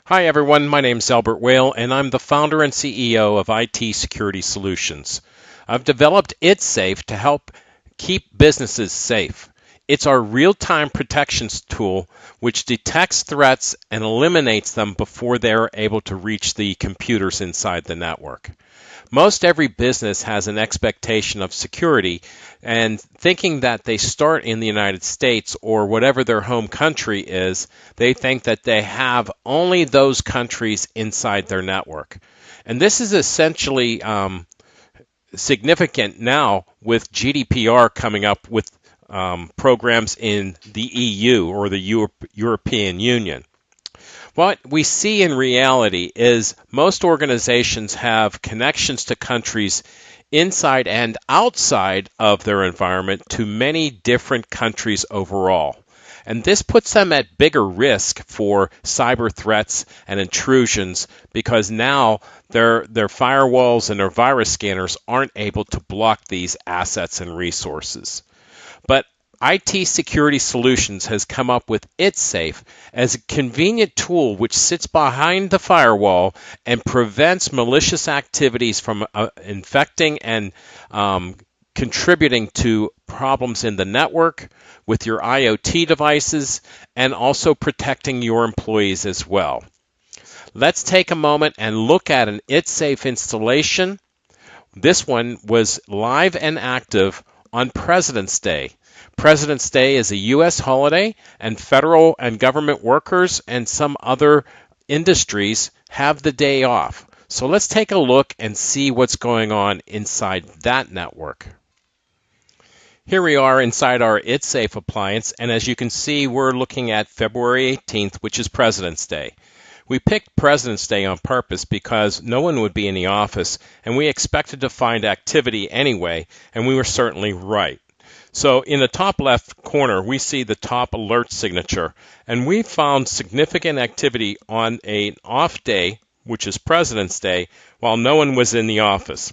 Hi everyone, my name is Albert Whale and I'm the founder and CEO of IT Security Solutions. I've developed ItSafe to help keep businesses safe. It's our real-time protections tool which detects threats and eliminates them before they're able to reach the computers inside the network. Most every business has an expectation of security, and thinking that they start in the United States or whatever their home country is, they think that they have only those countries inside their network. And this is essentially significant now with GDPR coming up with programs in the EU or the European Union. What we see in reality is most organizations have connections to countries inside and outside of their environment to many different countries overall. And this puts them at bigger risk for cyber threats and intrusions because now their firewalls and their virus scanners aren't able to block these assets and resources. But IT Security Solutions has come up with ItSafe as a convenient tool which sits behind the firewall and prevents malicious activities from infecting and contributing to problems in the network with your IoT devices and also protecting your employees as well. Let's take a moment and look at an ItSafe installation. This one was live and active on President's Day. President's Day is a U.S. holiday, and federal and government workers and some other industries have the day off. So let's take a look and see what's going on inside that network. Here we are inside our ItSafe appliance, and as you can see, we're looking at February 18th, which is President's Day. We picked President's Day on purpose because no one would be in the office, and we expected to find activity anyway, and we were certainly right. So in the top left corner, we see the top alert signature, and we found significant activity on an off day, which is President's Day, while no one was in the office.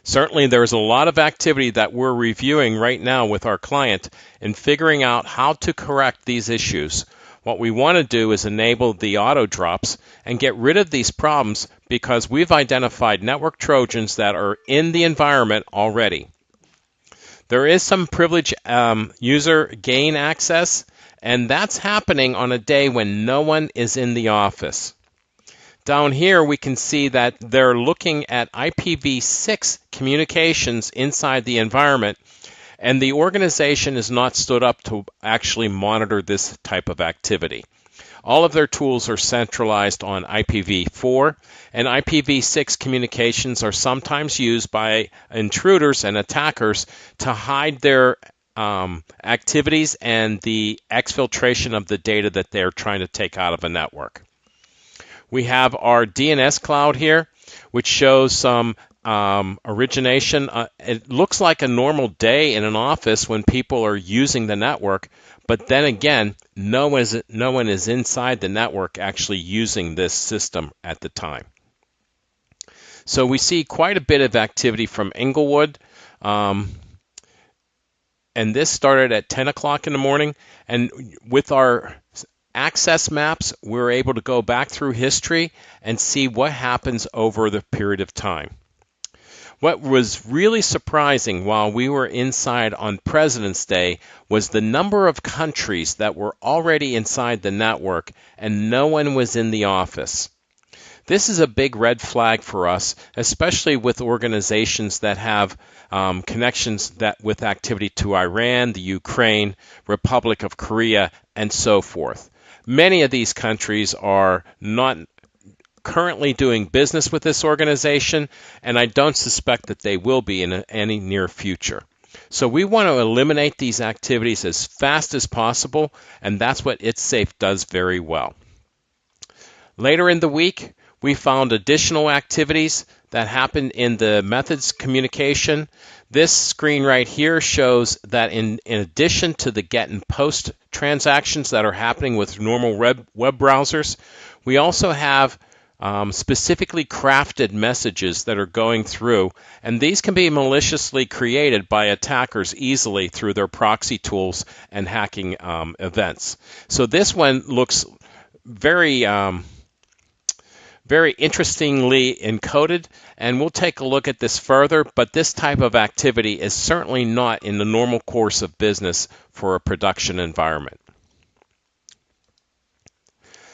Certainly, there's a lot of activity that we're reviewing right now with our client in figuring out how to correct these issues. What we want to do is enable the auto drops and get rid of these problems because we've identified network Trojans that are in the environment already. There is some privileged user gain access, and that's happening on a day when no one is in the office. Down here, we can see that they're looking at IPv6 communications inside the environment, and the organization is not stood up to actually monitor this type of activity. All of their tools are centralized on IPv4, and IPv6 communications are sometimes used by intruders and attackers to hide their activities and the exfiltration of the data that they're trying to take out of a network. We have our DNS cloud here, which shows some origination. It looks like a normal day in an office when people are using the network, but then again, no one is inside the network actually using this system at the time. So we see quite a bit of activity from Inglewood, and this started at 10 o'clock in the morning, and with our access maps, we're able to go back through history and see what happens over the period of time. What was really surprising while we were inside on President's Day was the number of countries that were already inside the network and no one was in the office. This is a big red flag for us, especially with organizations that have connections with activity to Iran, the Ukraine, Republic of Korea, and so forth. Many of these countries are not currently doing business with this organization, and I don't suspect that they will be in any near future. So we want to eliminate these activities as fast as possible, and that's what ItSafe does very well. Later in the week, we found additional activities that happened in the methods communication. This screen right here shows that in addition to the get and post transactions that are happening with normal web browsers, we also have specifically crafted messages that are going through, and these can be maliciously created by attackers easily through their proxy tools and hacking events. So this one looks very very interestingly encoded, and we'll take a look at this further, but this type of activity is certainly not in the normal course of business for a production environment.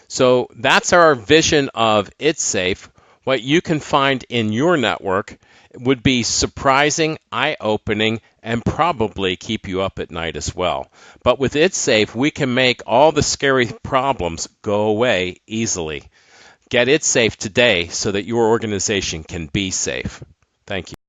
So that's our vision of It's Safe. What you can find in your network would be surprising, eye-opening, and probably keep you up at night as well. But with It's Safe, we can make all the scary problems go away easily. Get It Safe today so that your organization can be safe. Thank you.